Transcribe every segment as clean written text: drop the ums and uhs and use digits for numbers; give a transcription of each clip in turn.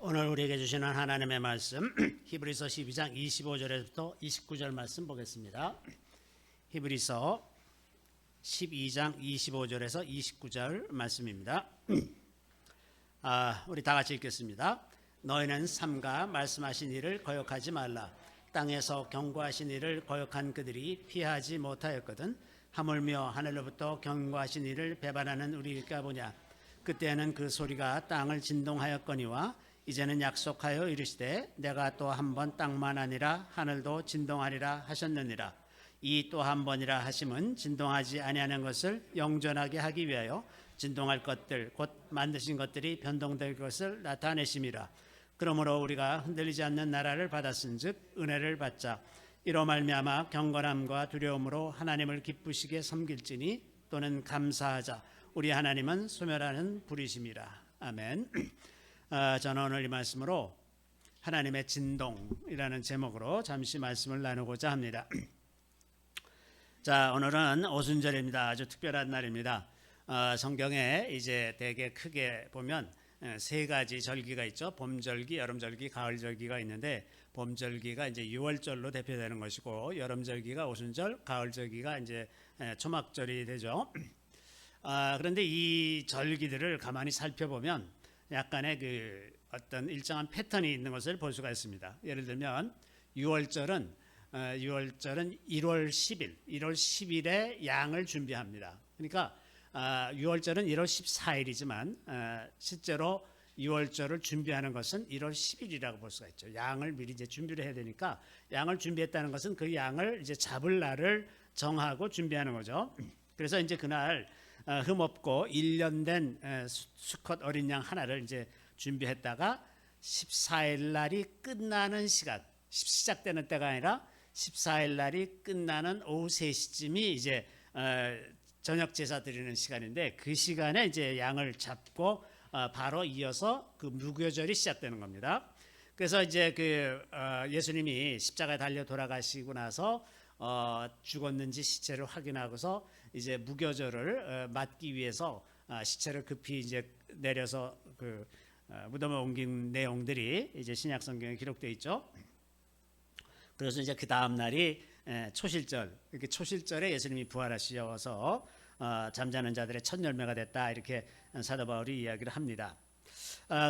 오늘 우리에게 주시는 하나님의 말씀 히브리서 12장 25절에서부터 29절 말씀 보겠습니다. 히브리서 12장 25절에서 29절 말씀입니다. 우리 다 같이 읽겠습니다. 너희는 삼가 말씀하신 일을 거역하지 말라. 땅에서 경고하신 일을 거역한 그들이 피하지 못하였거든. 하물며 하늘로부터 경고하신 일을 배반하는 우리일까 보냐. 그때는 그 소리가 땅을 진동하였거니와 이제는 약속하여 이르시되 내가 또 한 번 땅만 아니라 하늘도 진동하리라 하셨느니라. 이 또 한 번이라 하심은 진동하지 아니하는 것을 영존하게 하기 위하여 진동할 것들 곧 만드신 것들이 변동될 것을 나타내심이라. 그러므로 우리가 흔들리지 않는 나라를 받았은즉 은혜를 받자. 이로 말미암아 경건함과 두려움으로 하나님을 기쁘시게 섬길지니 또는 감사하자. 우리 하나님은 소멸하는 불이심이라. 아멘. 저는 오늘 이 말씀으로 하나님의 진동이라는 제목으로 잠시 말씀을 나누고자 합니다. 자, 오늘은 오순절입니다. 아주 특별한 날입니다. 성경에 이제 되게 크게 보면 세 가지 절기가 있죠. 봄절기, 여름절기, 가을절기가 있는데 봄절기가 이제 6월절로 대표되는 것이고 여름절기가 오순절, 가을절기가 이제 초막절이 되죠. 그런데 이 절기들을 가만히 살펴보면 약간의 그 어떤 일정한 패턴이 있는 것을 볼 수가 있습니다. 예를 들면 6월절은 1월 10일, 1월 10일에 양을 준비합니다. 그러니까 6월절은 1월 14일이지만 실제로 6월절을 준비하는 것은 1월 10일이라고 볼 수가 있죠. 양을 미리 이제 준비를 해야 되니까 양을 준비했다는 것은 그 양을 이제 잡을 날을 정하고 준비하는 거죠. 그래서 이제 그날 흠없고 1년 된 수컷 어린 양 하나를 이제 준비했다가 14일 날이 끝나는 시간, 시작되는 때가 아니라 14일 날이 끝나는 오후 3시쯤이 이제 저녁 제사 드리는 시간인데 그 시간에 이제 양을 잡고 바로 이어서 그 무교절이 시작되는 겁니다. 그래서 이제 그 예수님이 십자가에 달려 돌아가시고 나서 죽었는지 시체를 확인하고서 이제 무교절을 맞기 위해서 시체를 급히 이제 내려서 그 무덤에 옮긴 내용들이 이제 신약 성경에 기록되어 있죠. 그래서 이제 그 다음 날이 초실절, 이렇게 초실절에 예수님이 부활하셔서 잠자는 자들의 첫 열매가 됐다 이렇게 사도 바울이 이야기를 합니다.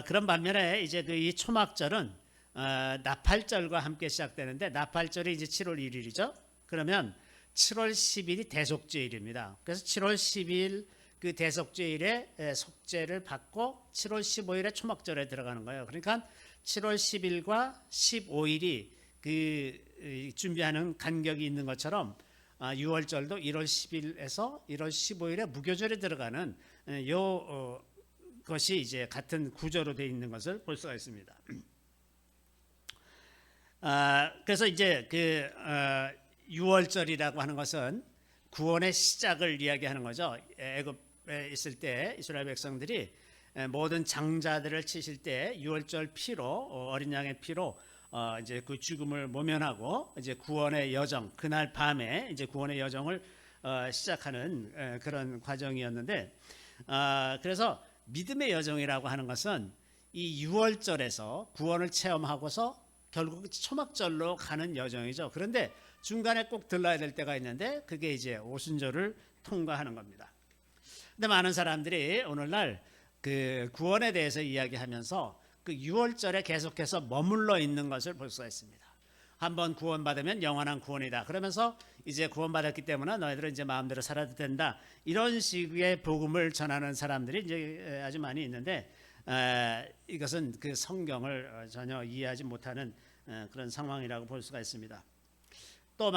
그런 반면에 이제 그 이 초막절은 나팔절과 함께 시작되는데 나팔절이 이제 7월 1일이죠. 그러면 7월 10일이 대속죄일입니다. 그래서 7월 10일 그 대속죄일에 속죄를 받고 7월 15일에 초막절에 들어가는 거예요. 그러니까 7월 10일과 15일이 그 준비하는 간격이 있는 것처럼 6월절도 1월 10일에서 1월 15일에 무교절에 들어가는 것이 이제 같은 구조로 되어 있는 것을 볼 수가 있습니다. 그래서 이제 그 6월절이라고 하는 것은 구원의 시작을 이야기하는 거죠. 애굽에 있을 때 이스라엘 백성들이 모든 장자들을 치실 때 6월절 피로 어린 양의 피로 이제 그 죽음을 모면하고 이제 구원의 여정 그날 밤에 이제 구원의 여정을 시작하는 그런 과정이었는데 그래서 믿음의 여정이라고 하는 것은 이 6월절에서 구원을 체험하고서 결국 초막절로 가는 여정이죠. 그런데 중간에 꼭 들러야 될 때가 있는데 그게 이제 오순절을 통과하는 겁니다. 근데 많은 사람들이 오늘날 그 구원에 대해서 이야기하면서 그 6월절에 계속해서 머물러 있는 것을 볼 수가 있습니다. 한번 구원받으면 영원한 구원이다. 그러면서 이제 구원받았기 때문에 너희들은 이제 마음대로 살아도 된다. 이런 식의 복음을 전하는 사람들이 이제 아주 많이 있는데 이것은 그 성경을 전혀 이해하지 못하는 그런 상황이라고 볼 수가 있습니다. 또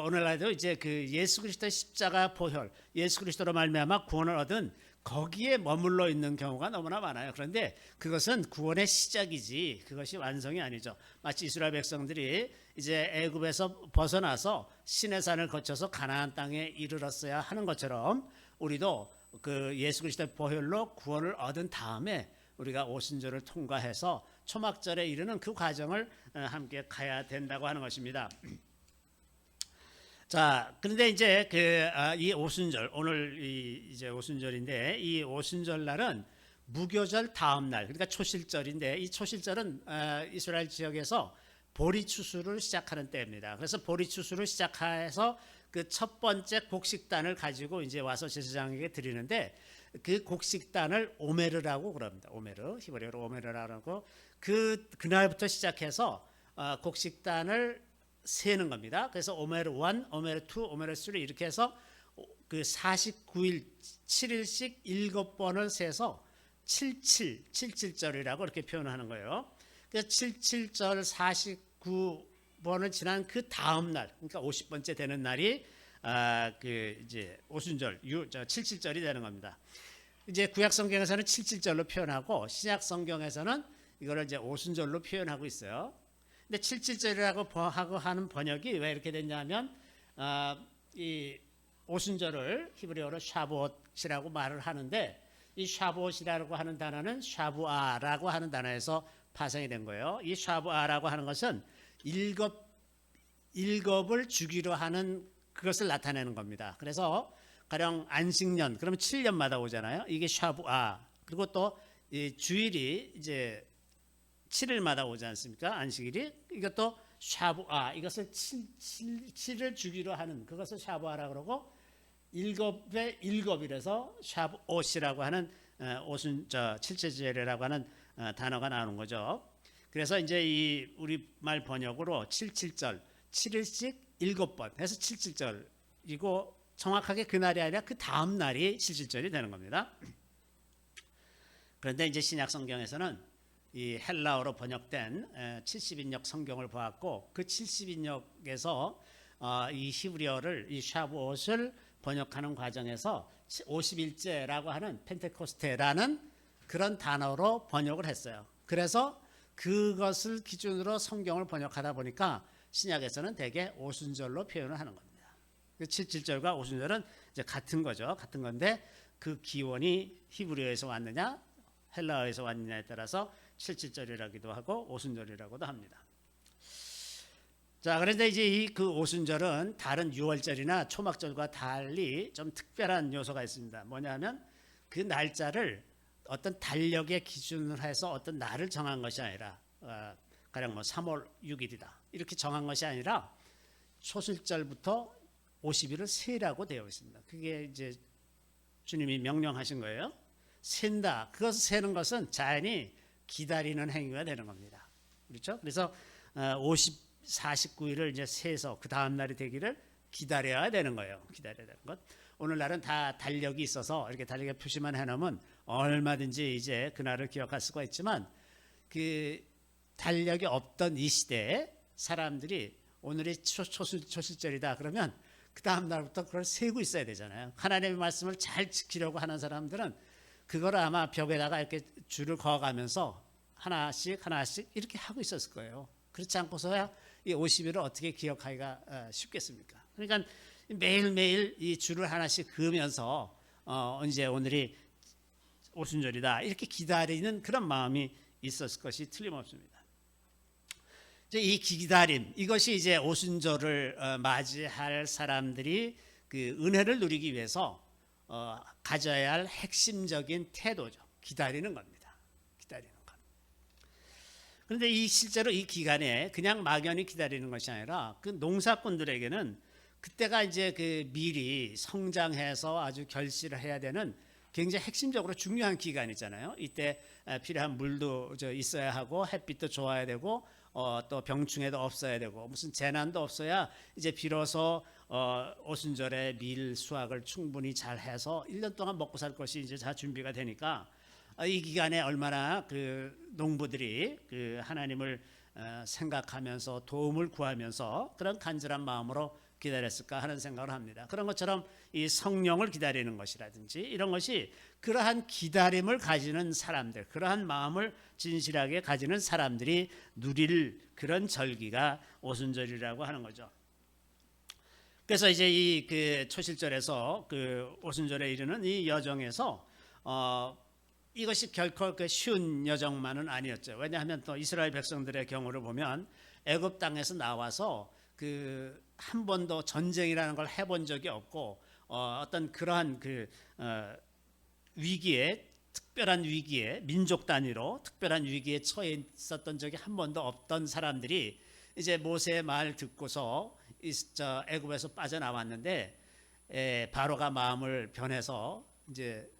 오늘날도 이제 그 예수 그리스도의 십자가 보혈, 예수 그리스도로 말미암아 구원을 얻은 거기에 머물러 있는 경우가 너무나 많아요. 그런데 그것은 구원의 시작이지 그것이 완성이 아니죠. 마치 이스라엘 백성들이 이제 애굽에서 벗어나서 시내산을 거쳐서 가나안 땅에 이르렀어야 하는 것처럼 우리도 그 예수 그리스도의 보혈로 구원을 얻은 다음에 우리가 오순절을 통과해서 초막절에 이르는 그 과정을 함께 가야 된다고 하는 것입니다. 자, 그런데 이제 이 오순절 오늘 이제 오순절인데 이 오순절 날은 무교절 다음 날, 그러니까 초실절인데 이 초실절은 이스라엘 지역에서 보리 추수를 시작하는 때입니다. 그래서 보리 추수를 시작해서 그 첫 번째 곡식단을 가지고 이제 와서 제사장에게 드리는데 그 곡식단을 오메르라고 그럽니다. 오메르, 히브리어로 오메르라고 그날부터 시작해서 곡식단을 세는 겁니다. 그래서 오메르 1, 오메르 2, 오메르 3 이렇게 해서 그 49일 7일씩 7번을 세서 77절이라고 이렇게 표현하는 거예요. 그래서 77절 49번을 지난 그 다음 날, 그러니까 50번째 되는 날이 그 이제 오순절, 77절이 되는 겁니다. 이제 구약 성경에서는 77절로 표현하고 신약 성경에서는 이거를 이제 오순절로 표현하고 있어요. 근데 77절이라고 하고 하는 번역이 왜 이렇게 됐냐면 이 오순절을 히브리어로 샤부옷이라고 말을 하는데 이 샤부옷이라고 하는 단어는 샤부아라고 하는 단어에서 파생이 된 거예요. 이 샤부아라고 하는 것은 일곱을 주기로 하는 그것을 나타내는 겁니다. 그래서 가령 안식년 그러면 7년마다 오잖아요. 이게 샤부아. 그리고 또 이 주일이 이제 7일마다 오지 않습니까? 안식일이. 이것도 샤부아. 이것을 7을 주기로 하는 그것을 샤부아라고 그러고 일곱의 일곱이라서 샤부옷이라고 하는 칠칠절이라고 하는 단어가 나오는 거죠. 그래서 이제 이 우리말 번역으로 77절 7일씩 7번 해서 77절이고 정확하게 그날이 아니라 그 다음 날이 77절이 되는 겁니다. 그런데 이제 신약 성경에서는 이 헬라어로 번역된 70인역 성경을 보았고 그 70인역에서 이 히브리어를 이 샤부옷을 번역하는 과정에서 50일째라고 하는 펜테코스테라는 그런 단어로 번역을 했어요. 그래서 그것을 기준으로 성경을 번역하다 보니까 신약에서는 대개 오순절로 표현을 하는 겁니다. 77절과 오순절은 이제 같은 거죠. 같은 건데 그 기원이 히브리어에서 왔느냐 헬라어에서 왔느냐에 따라서 77절이라기도 하고 오순절이라고도 합니다. 자, 그런데 이제 이 그 오순절은 다른 유월절이나 초막절과 달리 좀 특별한 요소가 있습니다. 뭐냐면 그 날짜를 어떤 달력의 기준으로 해서 어떤 날을 정한 것이 아니라 가령 뭐 3월 6일이다 이렇게 정한 것이 아니라 초실절부터 50일을 세라고 되어 있습니다. 그게 이제 주님이 명령하신 거예요. 센다. 그것을 세는 것은 자연히 기다리는 행위가 되는 겁니다. 그렇죠? 그래서 49일을 이제 세서 그 다음 날이 되기를 기다려야 되는 거예요. 기다려야 되는 것. 오늘날은 다 달력이 있어서 이렇게 달력에 표시만 해놓으면 얼마든지 이제 그날을 기억할 수가 있지만 그 달력이 없던 이 시대에 사람들이 오늘이 초실절이다 그러면 그 다음 날부터 그걸 세고 있어야 되잖아요. 하나님의 말씀을 잘 지키려고 하는 사람들은 그걸 아마 벽에다가 이렇게 줄을 그어가면서 하나씩 이렇게 하고 있었을 거예요. 그렇지 않고서야 이 50일을 어떻게 기억하기가 쉽겠습니까? 그러니까 매일매일 이 줄을 하나씩 그으면서 이제 오늘이 오순절이다 이렇게 기다리는 그런 마음이 있었을 것이 틀림없습니다. 이제 이 기다림 이것이 이제 오순절을 맞이할 사람들이 그 은혜를 누리기 위해서 가져야 할 핵심적인 태도죠. 기다리는 겁니다. 기다리는 것. 그런데 이 실제로 이 기간에 그냥 막연히 기다리는 것이 아니라 그 농사꾼들에게는 그때가 이제 그 미리 성장해서 아주 결실을 해야 되는 굉장히 핵심적으로 중요한 기간이잖아요. 이때 필요한 물도 있어야 하고 햇빛도 좋아야 되고 또 병충해도 없어야 되고 무슨 재난도 없어야 이제 비로소 오순절에 밀 수확을 충분히 잘 해서 1년 동안 먹고 살 것이 이제 다 준비가 되니까 이 기간에 얼마나 그 농부들이 그 하나님을 생각하면서 도움을 구하면서 그런 간절한 마음으로 기다렸을까 하는 생각을 합니다. 그런 것처럼 이 성령을 기다리는 것이라든지 이런 것이 그러한 기다림을 가지는 사람들, 그러한 마음을 진실하게 가지는 사람들이 누릴 그런 절기가 오순절이라고 하는 거죠. 그래서 이제 이 그 초실절에서 그 오순절에 이르는 이 여정에서 이것이 결코 그 쉬운 여정만은 아니었죠. 왜냐하면 또 이스라엘 백성들의 경우를 보면 애굽 땅에서 나와서 그 한 번도 전쟁이라는 걸 해본 적이 없고 어떤 그러한 그 위기에 특별한 위기에 민족 단위로 특별한 위기에 처해 있었던 적이 한 번도 없던 사람들이 이제 모세의 말 듣고서 애굽에서 빠져나왔는데 바로가 마음을 변해서 이제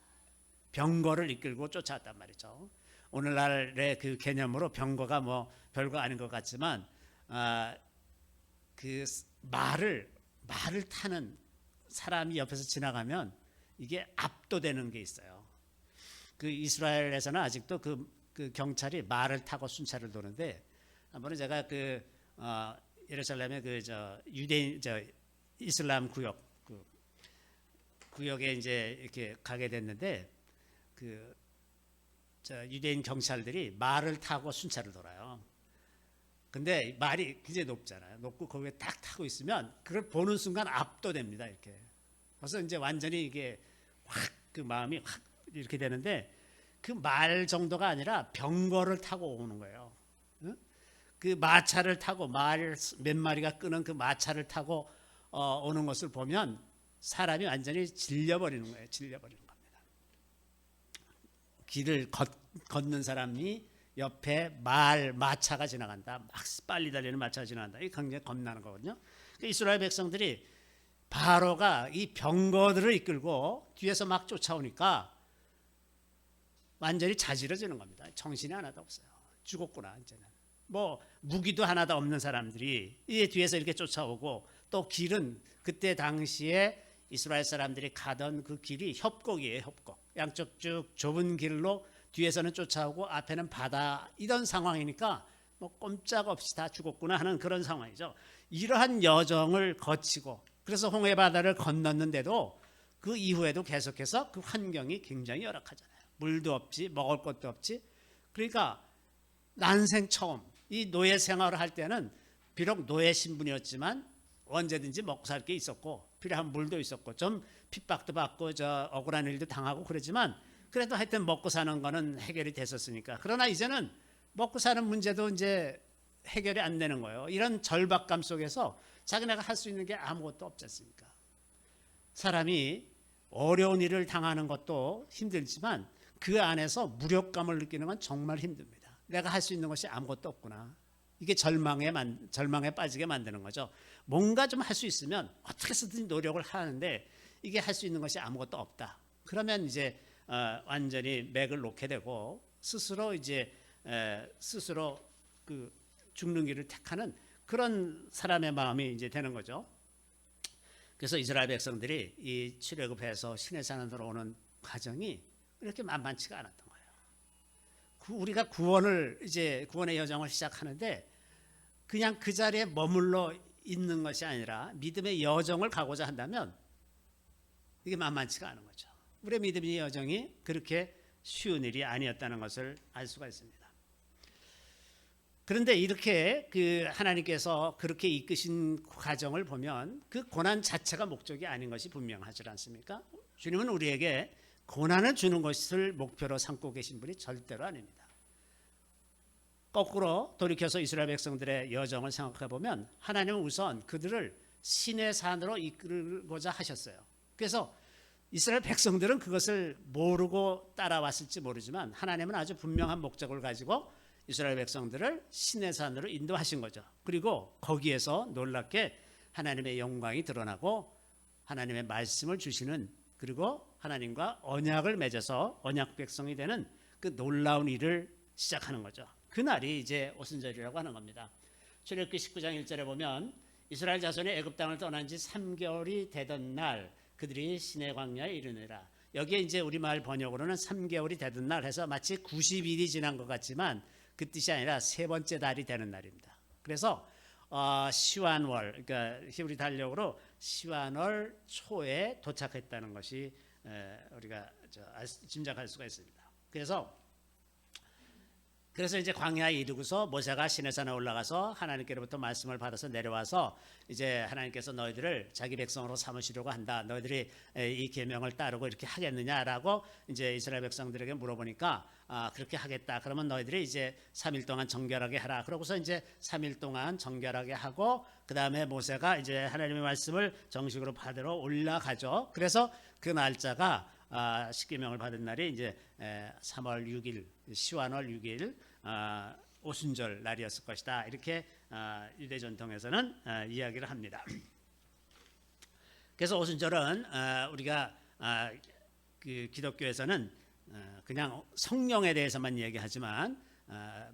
병거를 이끌고 쫓아왔단 말이죠. 오늘날의 그 개념으로 병거가 뭐 별거 아닌 것 같지만 그 말을 타는 사람이 옆에서 지나가면 이게 압도되는 게 있어요. 그 이스라엘에서는 아직도 그 경찰이 말을 타고 순찰을 도는데 한번은 제가 예루살렘의 유대인 이슬람 구역에 이제 이렇게 가게 됐는데 유대인 경찰들이 말을 타고 순찰을 돌아요. 근데 말이 굉장히 높잖아요. 높고 거기에 딱 타고 있으면 그걸 보는 순간 압도됩니다. 이렇게. 그래서 이제 완전히 이게 그 마음이 확 이렇게 되는데 그 말 정도가 아니라 병거를 타고 오는 거예요. 그 마차를 타고 말 몇 마리가 끄는 그 마차를 타고 오는 것을 보면 사람이 완전히 질려버리는 거예요. 질려버리는 겁니다. 길을 걷는 사람이 옆에 마차가 지나간다. 막 빨리 달리는 마차가 지나간다. 이게 굉장히 겁나는 거거든요. 이스라엘 백성들이 바로가 이 병거들을 이끌고 뒤에서 막 쫓아오니까 완전히 자지러지는 겁니다. 정신이 하나도 없어요. 죽었구나 이제는. 뭐 무기도 하나도 없는 사람들이 이 뒤에서 이렇게 쫓아오고 또 길은 그때 당시에 이스라엘 사람들이 가던 그 길이 협곡이에요. 협곡. 양쪽 쭉 좁은 길로 뒤에서는 쫓아오고 앞에는 바다 이런 상황이니까 뭐 꼼짝없이 다 죽었구나 하는 그런 상황이죠. 이러한 여정을 거치고 그래서 홍해 바다를 건넜는데도 그 이후에도 계속해서 그 환경이 굉장히 열악하잖아요. 물도 없지 먹을 것도 없지. 그러니까 난생 처음 이 노예 생활을 할 때는 비록 노예 신분이었지만 언제든지 먹고 살 게 있었고 필요한 물도 있었고 좀 핍박도 받고 억울한 일도 당하고 그러지만 그래도 하여튼 먹고 사는 거는 해결이 됐었으니까. 그러나 이제는 먹고 사는 문제도 이제 해결이 안 되는 거예요. 이런 절박감 속에서 자기네가 할 수 있는 게 아무것도 없지 않습니까? 사람이 어려운 일을 당하는 것도 힘들지만 그 안에서 무력감을 느끼는 건 정말 힘듭니다. 내가 할 수 있는 것이 아무것도 없구나. 이게 절망에 빠지게 만드는 거죠. 뭔가 좀 할 수 있으면 어떻게 해서든 노력을 하는데 이게 할 수 있는 것이 아무것도 없다. 그러면 이제 완전히 맥을 놓게 되고 스스로 그 죽는 길을 택하는 그런 사람의 마음이 이제 되는 거죠. 그래서 이스라엘 백성들이 이 출애굽해서 시내산으로 오는 과정이 이렇게 만만치가 않았던 거예요. 우리가 구원의 여정을 시작하는데 그냥 그 자리에 머물러 있는 것이 아니라 믿음의 여정을 가고자 한다면 이게 만만치가 않은 거죠. 우리의 믿음의 여정이 그렇게 쉬운 일이 아니었다는 것을 알 수가 있습니다. 그런데 이렇게 하나님께서 그렇게 이끄신 과정을 보면 그 고난 자체가 목적이 아닌 것이 분명하지 않습니까? 주님은 우리에게 고난을 주는 것을 목표로 삼고 계신 분이 절대로 아닙니다. 거꾸로 돌이켜서 이스라엘 백성들의 여정을 생각해 보면 하나님은 우선 그들을 신의 산으로 이끌고자 하셨어요. 그래서 이스라엘 백성들은 그것을 모르고 따라왔을지 모르지만 하나님은 아주 분명한 목적을 가지고 이스라엘 백성들을 신의 산으로 인도하신 거죠. 그리고 거기에서 놀랍게 하나님의 영광이 드러나고 하나님의 말씀을 주시는 그리고 하나님과 언약을 맺어서 언약 백성이 되는 그 놀라운 일을 시작하는 거죠. 그날이 이제 오순절이라고 하는 겁니다. 출애굽기 19장 1절에 보면 이스라엘 자손이 애굽 땅을 떠난 지 3개월이 되던 날 그들이 시내 광야에 이르니라. 여기에 이제 우리말 번역으로는 3개월이 되던 날 해서 마치 90일이 지난 것 같지만 그 뜻이 아니라 세 번째 달이 되는 날입니다. 그래서 시완월, 그러니까 히브리 달력으로 시완월 초에 도착했다는 것이 우리가 짐작할 수가 있습니다. 그래서 이제 광야에 이르고서 모세가 시내산에 올라가서 하나님께로부터 말씀을 받아서 내려와서 이제 하나님께서 너희들을 자기 백성으로 삼으시려고 한다. 너희들이 이 계명을 따르고 이렇게 하겠느냐라고 이제 이스라엘 백성들에게 물어보니까 그렇게 하겠다. 그러면 너희들이 이제 3일 동안 정결하게 하라. 그러고서 이제 3일 동안 정결하게 하고 그 다음에 모세가 이제 하나님의 말씀을 정식으로 받으러 올라가죠. 그래서 그 날짜가 십계명을 받은 날이 이제 3월 6일 시완월 6일 오순절 날이었을 것이다. 이렇게 유대 전통에서는 이야기를 합니다. 그래서 오순절은 우리가 그 기독교에서는 그냥 성령에 대해서만 얘기하지만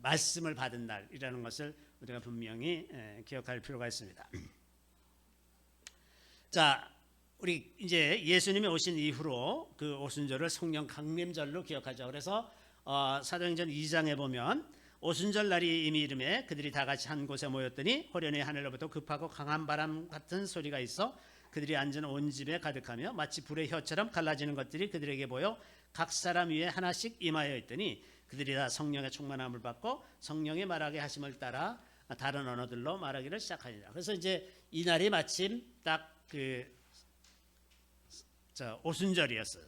말씀을 받은 날이라는 것을 우리가 분명히 기억할 필요가 있습니다. 자, 우리 이제 예수님이 오신 이후로 그 오순절을 성령 강림절로 기억하죠. 그래서 사도행전 2장에 보면 오순절 날이 이미 이름에 그들이 다 같이 한 곳에 모였더니 호련히 하늘로부터 급하고 강한 바람 같은 소리가 있어 그들이 앉은 온 집에 가득하며 마치 불의 혀처럼 갈라지는 것들이 그들에게 보여 각 사람 위에 하나씩 임하여 있더니 그들이 다 성령의 충만함을 받고 성령의 말하게 하심을 따라 다른 언어들로 말하기를 시작하니라. 그래서 이제 이 날이 마침 딱 그 오순절이었어요.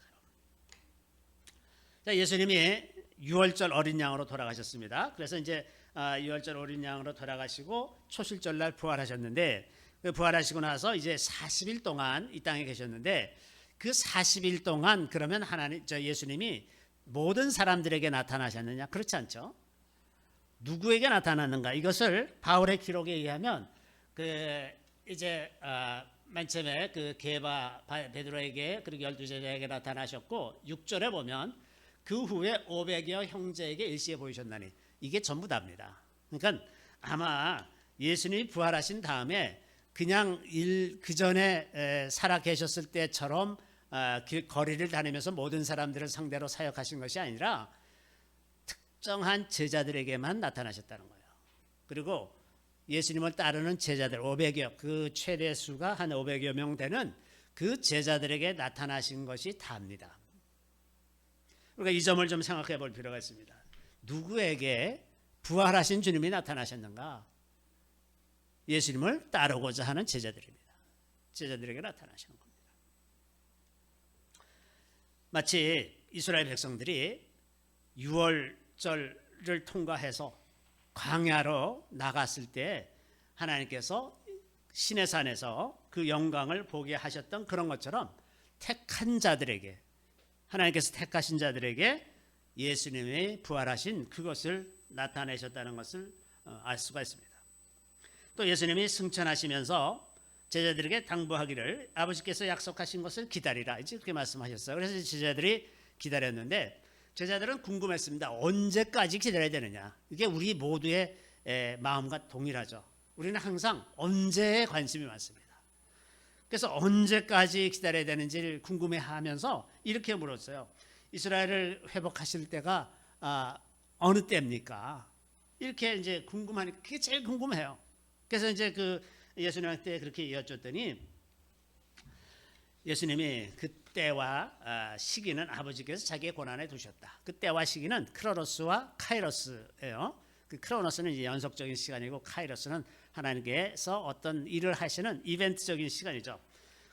자, 예수님이 6월절 어린 양으로 돌아가셨습니다. 그래서 이제 6월절 어린 양으로 돌아가시고 초실절 날 부활하셨는데 부활하시고 나서 이제 40일 동안 이 땅에 계셨는데 그 40일 동안 그러면 예수님이 모든 사람들에게 나타나셨느냐? 그렇지 않죠. 누구에게 나타났는가? 이것을 바울의 기록에 의하면 그 이제 맨 처음에 그 게바 베드로에게 그리고 12제자에게 나타나셨고 6절에 보면 그 후에 500여 형제에게 일시에 보이셨나니 이게 전부 답니다. 그러니까 아마 예수님이 부활하신 다음에 그냥 그 전에 살아 계셨을 때처럼 거리를 다니면서 모든 사람들을 상대로 사역하신 것이 아니라 특정한 제자들에게만 나타나셨다는 거예요. 그리고 예수님을 따르는 제자들 500여 그 최대 수가 한 500여 명 되는 그 제자들에게 나타나신 것이 다입니다. 그러니까 이 점을 좀 생각해 볼 필요가 있습니다. 누구에게 부활하신 주님이 나타나셨는가? 예수님을 따르고자 하는 제자들입니다. 제자들에게 나타나시는 겁니다. 마치 이스라엘 백성들이 6월절을 통과해서 광야로 나갔을 때 하나님께서 시내산에서 그 영광을 보게 하셨던 그런 것처럼 택한 자들에게 하나님께서 택하신 자들에게 예수님이 부활하신 그것을 나타내셨다는 것을 알 수가 있습니다. 또 예수님이 승천하시면서 제자들에게 당부하기를 아버지께서 약속하신 것을 기다리라 이제 그렇게 말씀하셨어요. 그래서 제자들이 기다렸는데 제자들은 궁금했습니다. 언제까지 기다려야 되느냐? 이게 우리 모두의 마음과 동일하죠. 우리는 항상 언제에 관심이 많습니다. 그래서 언제까지 기다려야 되는지를 궁금해하면서 이렇게 물었어요. 이스라엘을 회복하실 때가 어느 때입니까? 이렇게 이제 궁금하니까 그게 제일 궁금해요. 그래서 이제 그 예수님한테 그렇게 여쭙더니 예수님이 그때와 시기는 아버지께서 자기의 고난에 두셨다. 그때와 시기는 크로노스와 카이로스예요. 그 크로노스는 이제 연속적인 시간이고 카이로스는 하나님께서 어떤 일을 하시는 이벤트적인 시간이죠.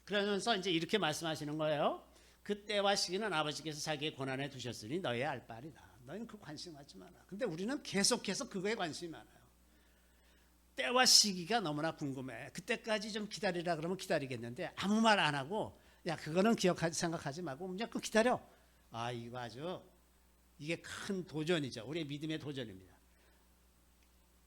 그러면서 이제 이렇게 말씀하시는 거예요. 그때와 시기는 아버지께서 자기의 고난에 두셨으니 너희 알 바리다. 너희는 그 관심 갖지 마라. 근데 우리는 계속해서 그거에 관심이 많아요. 때와 시기가 너무나 궁금해. 그때까지 좀 기다리라 그러면 기다리겠는데 아무 말 안 하고 야 그거는 생각하지 말고 그냥 그 기다려. 이거 아주 이게 큰 도전이죠. 우리의 믿음의 도전입니다.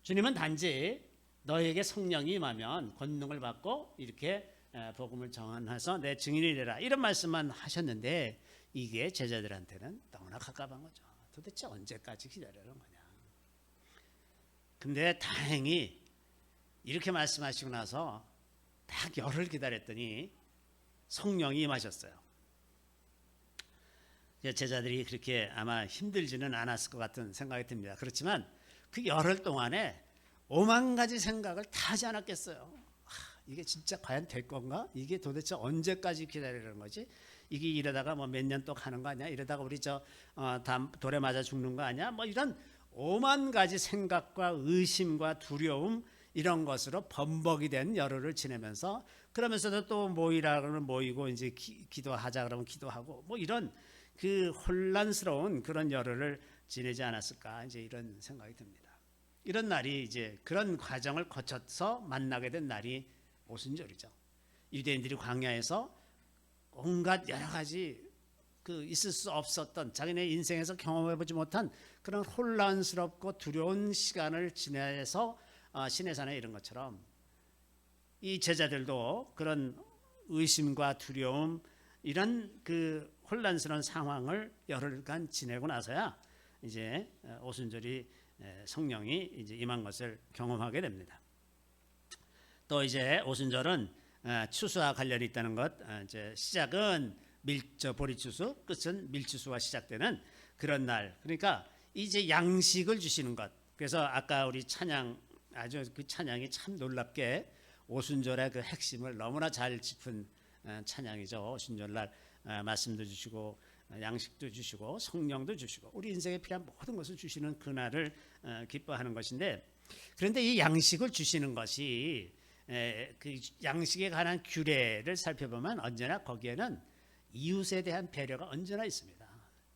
주님은 단지 너에게 성령이 임하면 권능을 받고 이렇게 복음을 전해서 내 증인이 되라 이런 말씀만 하셨는데 이게 제자들한테는 너무나 갑갑한 거죠. 도대체 언제까지 기다리는 거냐. 근데 다행히 이렇게 말씀하시고 나서 딱 열흘 기다렸더니 성령이 임하셨어요. 제자들이 그렇게 아마 힘들지는 않았을 것 같은 생각이 듭니다. 그렇지만 그 열흘 동안에 5만 가지 생각을 다 하지 않았겠어요. 이게 진짜 과연 될 건가? 이게 도대체 언제까지 기다리는 거지? 이게 이러다가 뭐 몇 년 또 가는 거 아니야? 이러다가 우리 돌에 맞아 죽는 거 아니야? 뭐 이런 5만 가지 생각과 의심과 두려움 이런 것으로 범벅이 된 열흘을 지내면서 그러면서도 또 모이라 그러면 모이고 이제 기도하자 그러면 기도하고 뭐 이런 그 혼란스러운 그런 열흘을 지내지 않았을까 이제 이런 생각이 듭니다. 이런 날이 이제 그런 과정을 거쳐서 만나게 된 날이 오순절이죠. 유대인들이 광야에서 온갖 여러 가지 그 있을 수 없었던 자기네 인생에서 경험해보지 못한 그런 혼란스럽고 두려운 시간을 지내서 시내산에 이른 것처럼 이 제자들도 그런 의심과 두려움 이런 그 혼란스러운 상황을 열흘간 지내고 나서야 이제 오순절이 성령이 이제 임한 것을 경험하게 됩니다. 또 이제 오순절은 추수와 관련이 있다는 것. 이제 시작은 보리추수, 끝은 밀추수와 시작되는 그런 날. 그러니까 이제 양식을 주시는 것. 그래서 아까 우리 찬양 아주 그 찬양이 참 놀랍게 오순절의 그 핵심을 너무나 잘 짚은 찬양이죠. 오순절날 말씀도 주시고 양식도 주시고 성령도 주시고 우리 인생에 필요한 모든 것을 주시는 그날을 기뻐하는 것인데, 그런데 이 양식을 주시는 것이 그 양식에 관한 규례를 살펴보면 언제나 거기에는 이웃에 대한 배려가 언제나 있습니다.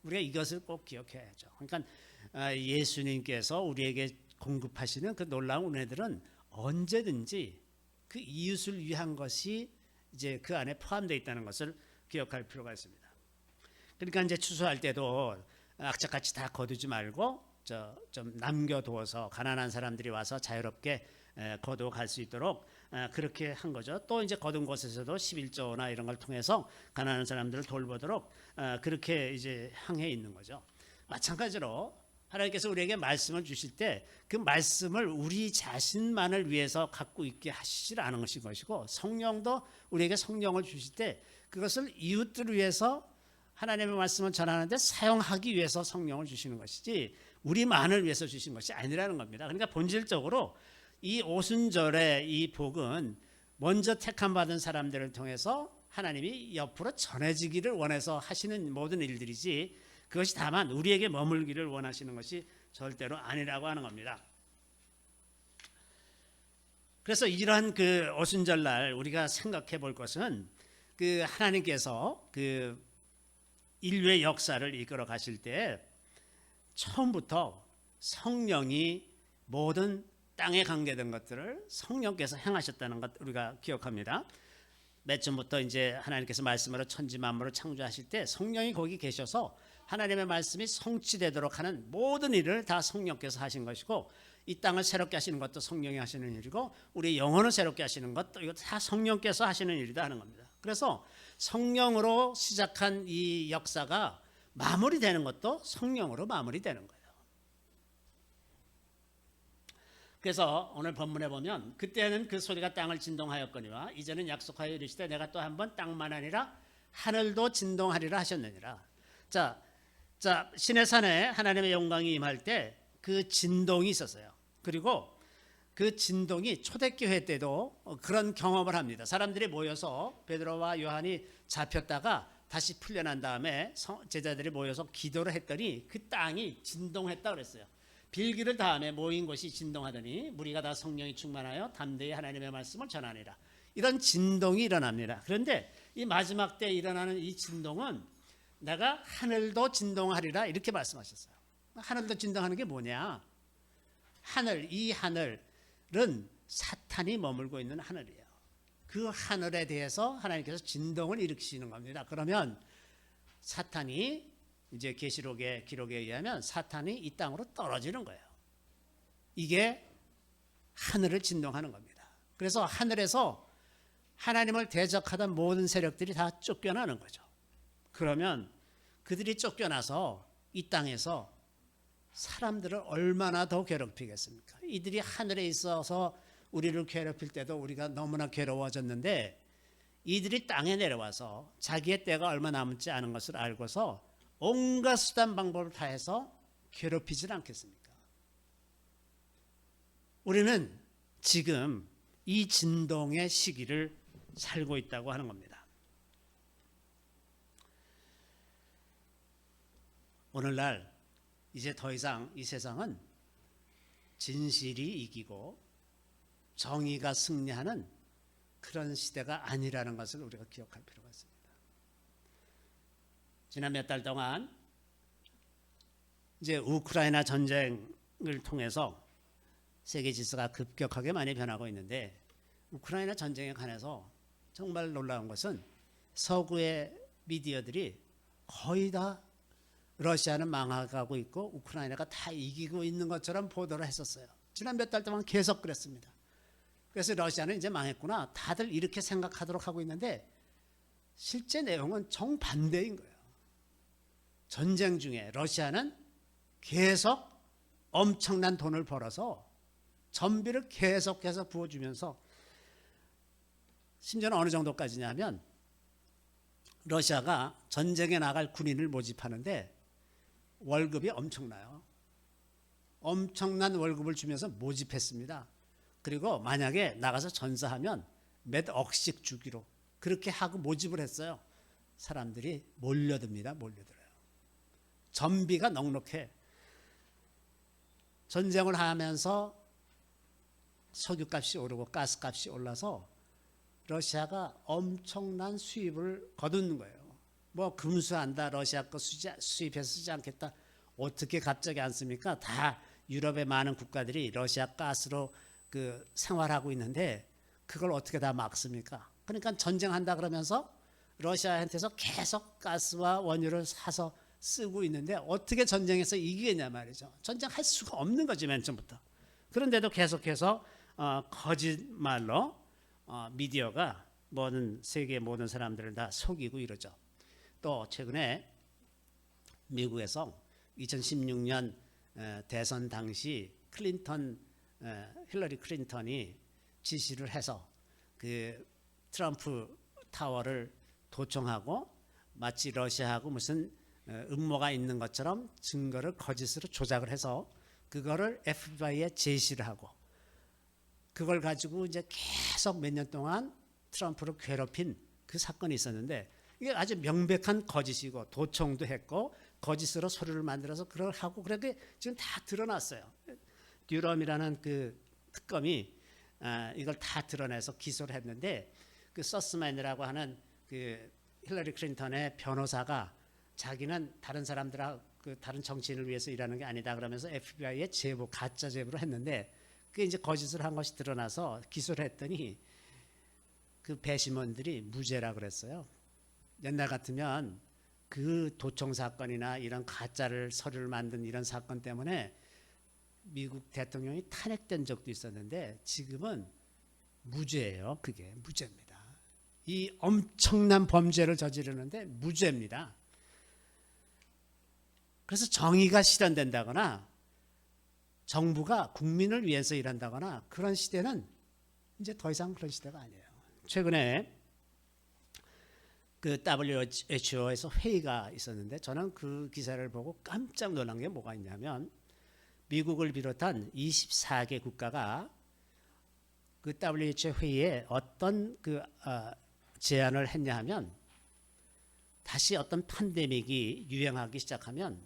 우리가 이것을 꼭 기억해야죠. 그러니까 예수님께서 우리에게 공급하시는 그 놀라운 은혜들은 언제든지 그 이웃을 위한 것이 이제 그 안에 포함되어 있다는 것을 기억할 필요가 있습니다. 그러니까 이제 추수할 때도 악착같이 다 거두지 말고 좀 남겨두어서 가난한 사람들이 와서 자유롭게 거두어 갈 수 있도록 그렇게 한 거죠. 또 이제 거둔 곳에서도 11조나 이런 걸 통해서 가난한 사람들을 돌보도록 그렇게 이제 향해 있는 거죠. 마찬가지로 하나님께서 우리에게 말씀을 주실 때 그 말씀을 우리 자신만을 위해서 갖고 있게 하시질 않은 것이고, 성령도 우리에게 성령을 주실 때 그것을 이웃들을 위해서 하나님의 말씀을 전하는데 사용하기 위해서 성령을 주시는 것이지 우리만을 위해서 주신 것이 아니라는 겁니다. 그러니까 본질적으로 이 오순절의 이 복은 먼저 택함 받은 사람들을 통해서 하나님이 옆으로 전해지기를 원해서 하시는 모든 일들이지, 그것이 다만 우리에게 머물기를 원하시는 것이 절대로 아니라고 하는 겁니다. 그래서 이러한 그 오순절날 우리가 생각해 볼 것은 그 하나님께서 그 인류의 역사를 이끌어 가실 때 처음부터 성령이 모든 땅에 관계된 것들을 성령께서 행하셨다는 것 우리가 기억합니다. 몇 전부터 이제 하나님께서 말씀으로 천지 만물을 창조하실 때 성령이 거기 계셔서 하나님의 말씀이 성취되도록 하는 모든 일을 다 성령께서 하신 것이고, 이 땅을 새롭게 하시는 것도 성령이 하시는 일이고 우리 영혼을 새롭게 하시는 것도 이거 다 성령께서 하시는 일이다 하는 겁니다. 그래서 성령으로 시작한 이 역사가 마무리되는 것도 성령으로 마무리되는 거예요. 그래서 오늘 본문에 보면 그때는 그 소리가 땅을 진동하였거니와 이제는 약속하여 이르시되 내가 또 한번 땅만 아니라 하늘도 진동하리라 하셨느니라. 자 시내산에 하나님의 영광이 임할 때 그 진동이 있었어요. 그리고 그 진동이 초대교회 때도 그런 경험을 합니다. 사람들이 모여서 베드로와 요한이 잡혔다가 다시 풀려난 다음에 제자들이 모여서 기도를 했더니 그 땅이 진동했다 그랬어요. 빌기를 다음에 모인 곳이 진동하더니 무리가 다 성령이 충만하여 담대히 하나님의 말씀을 전하니라. 이런 진동이 일어납니다. 그런데 이 마지막 때 일어나는 이 진동은 내가 하늘도 진동하리라 이렇게 말씀하셨어요. 하늘도 진동하는 게 뭐냐? 이 하늘은 사탄이 머물고 있는 하늘이에요. 그 하늘에 대해서 하나님께서 진동을 일으키시는 겁니다. 그러면 사탄이 이제 계시록의 기록에 의하면 사탄이 이 땅으로 떨어지는 거예요. 이게 하늘을 진동하는 겁니다. 그래서 하늘에서 하나님을 대적하던 모든 세력들이 다 쫓겨나는 거죠. 그러면 그들이 쫓겨나서 이 땅에서 사람들을 얼마나 더 괴롭히겠습니까? 이들이 하늘에 있어서 우리를 괴롭힐 때도 우리가 너무나 괴로워졌는데 이들이 땅에 내려와서 자기의 때가 얼마 남지 않은 것을 알고서 온갖 수단 방법을 다해서 괴롭히질 않겠습니까? 우리는 지금 이 진동의 시기를 살고 있다고 하는 겁니다. 오늘날 이제 더 이상 이 세상은 진실이 이기고 정의가 승리하는 그런 시대가 아니라는 것을 우리가 기억할 필요가 있습니다. 지난 몇 달 동안 이제 우크라이나 전쟁을 통해서 세계 질서가 급격하게 많이 변하고 있는데, 우크라이나 전쟁에 관해서 정말 놀라운 것은 서구의 미디어들이 거의 다 러시아는 망해가고 있고 우크라이나가 다 이기고 있는 것처럼 보도를 했었어요. 지난 몇 달 동안 계속 그랬습니다. 그래서 러시아는 이제 망했구나, 다들 이렇게 생각하도록 하고 있는데 실제 내용은 정반대인 거예요. 전쟁 중에 러시아는 계속 엄청난 돈을 벌어서 전비를 계속해서 부어주면서, 심지어는 어느 정도까지냐면 러시아가 전쟁에 나갈 군인을 모집하는데 월급이 엄청나요. 엄청난 월급을 주면서 모집했습니다. 그리고 만약에 나가서 전사하면 몇 억씩 주기로 그렇게 하고 모집을 했어요. 사람들이 몰려듭니다. 몰려들어요. 전비가 넉넉해. 전쟁을 하면서 석유값이 오르고 가스값이 올라서 러시아가 엄청난 수입을 거두는 거예요. 뭐 금수한다, 러시아 거 수입해서 쓰지 않겠다. 어떻게 갑자기 안 씁니까? 다 유럽의 많은 국가들이 러시아 가스로 그 생활하고 있는데 그걸 어떻게 다 막습니까? 그러니까 전쟁한다 그러면서 러시아한테서 계속 가스와 원유를 사서 쓰고 있는데 어떻게 전쟁에서 이기겠냐 말이죠. 전쟁할 수가 없는 거지, 맨 처음부터. 그런데도 계속해서 거짓말로 미디어가 세계 모든 사람들을 다 속이고 이러죠. 또 최근에 미국에서 2016년 대선 당시 힐러리 클린턴이 지시를 해서 그 트럼프 타워를 도청하고 마치 러시아하고 무슨 음모가 있는 것처럼 증거를 거짓으로 조작을 해서 그거를 FBI에 제시를 하고, 그걸 가지고 이제 계속 몇 년 동안 트럼프를 괴롭힌 그 사건이 있었는데, 이게 아주 명백한 거짓이고 도청도 했고 거짓으로 서류를 만들어서 그걸 하고, 그렇게 지금 다 드러났어요. 듀럼이라는 그 특검이 이걸 다 드러내서 기소를 했는데, 그 서스맨이라고 하는 그 힐러리 클린턴의 변호사가 자기는 다른 사람들하고 그 다른 정치인을 위해서 일하는 게 아니다 그러면서 FBI에 제보, 가짜 제보를 했는데, 그게 이제 거짓을 한 것이 드러나서 기소를 했더니 그 배심원들이 무죄라 그랬어요. 옛날 같으면 그 도청 사건이나 이런 가짜를 서류를 만든 이런 사건 때문에 미국 대통령이 탄핵된 적도 있었는데 지금은 무죄예요. 그게 무죄입니다. 이 엄청난 범죄를 저지르는데 무죄입니다. 그래서 정의가 실현된다거나 정부가 국민을 위해서 일한다거나 그런 시대는 이제 더 이상 그런 시대가 아니에요. 최근에 그 WHO에서 회의가 있었는데 저는 그 기사를 보고 깜짝 놀란 게 뭐가 있냐면, 미국을 비롯한 24개 국가가 그 WHO 회의에 어떤 제안을 했냐 하면, 다시 어떤 팬데믹이 유행하기 시작하면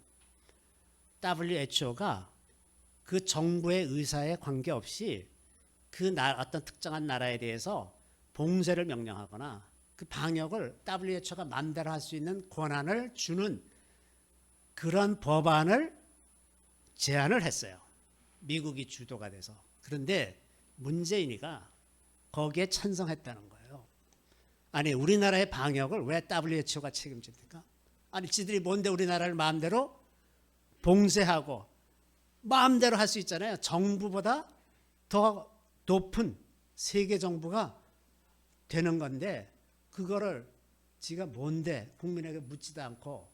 WHO가 그 정부의 의사에 관계없이 어떤 특정한 나라에 대해서 봉쇄를 명령하거나 그 방역을 WHO가 마음대로 할 수 있는 권한을 주는 그런 법안을 제안을 했어요. 미국이 주도가 돼서. 그런데 문재인이가 거기에 찬성했다는 거예요. 아니, 우리나라의 방역을 왜 WHO가 책임집니까? 아니, 지들이 뭔데 우리나라를 마음대로 봉쇄하고 마음대로 할 수 있잖아요. 정부보다 더 높은 세계 정부가 되는 건데 그거를 지가 뭔데 국민에게 묻지도 않고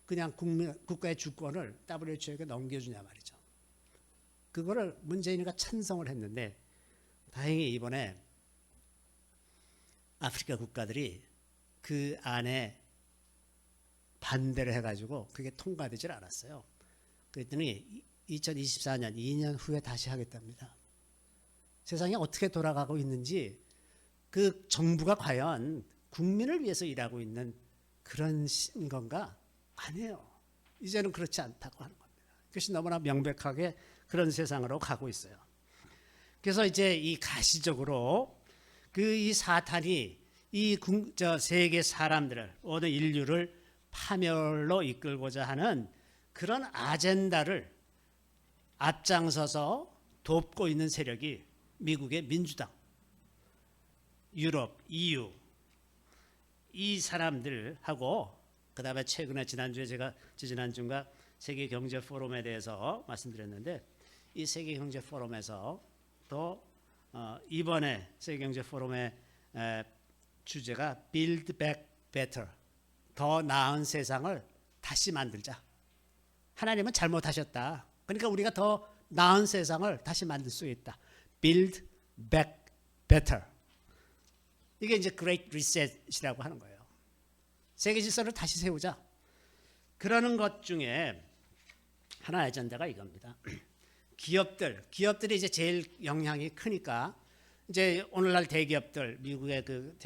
그냥 국가의 주권을 WHO에게 넘겨주냐 말이죠. 그거를 문재인이가 찬성을 했는데, 다행히 이번에 아프리카 국가들이 그 안에 반대를 해가지고 그게 통과되질 않았어요. 그랬더니 2024년 2년 후에 다시 하겠답니다. 세상이 어떻게 돌아가고 있는지, 그 정부가 과연 국민을 위해서 일하고 있는 그런 건가? 아니에요. 이제는 그렇지 않다고 하는 겁니다. 그것이 너무나 명백하게 그런 세상으로 가고 있어요. 그래서 이제 이 가시적으로 이 사탄이 세계 사람들을, 모든 인류를 파멸로 이끌고자 하는 그런 아젠다를 앞장서서 돕고 있는 세력이 미국의 민주당, 유럽, EU, 이 사람들하고 그다음에 최근에 지난주에 제가 지난주인가 세계 경제 포럼에 대해서 말씀드렸는데 이 세계 경제 포럼에서 또 이번에 세계 경제 포럼의 주제가 Build Back Better, 더 나은 세상을 다시 만들자. 하나님은 잘못하셨다. 그러니까 우리가 더 나은 세상을 다시 만들 수 있다. Build Back Better. 이게 이제 Great Reset이라고 하는 거예요. 세계 질서를 다시 세우자. 그러는 것 중에 하나의 아젠다가 이겁니다. 기업들이 이제 제일 영향이 크니까 이제 오늘날 대기업들, 미국의 그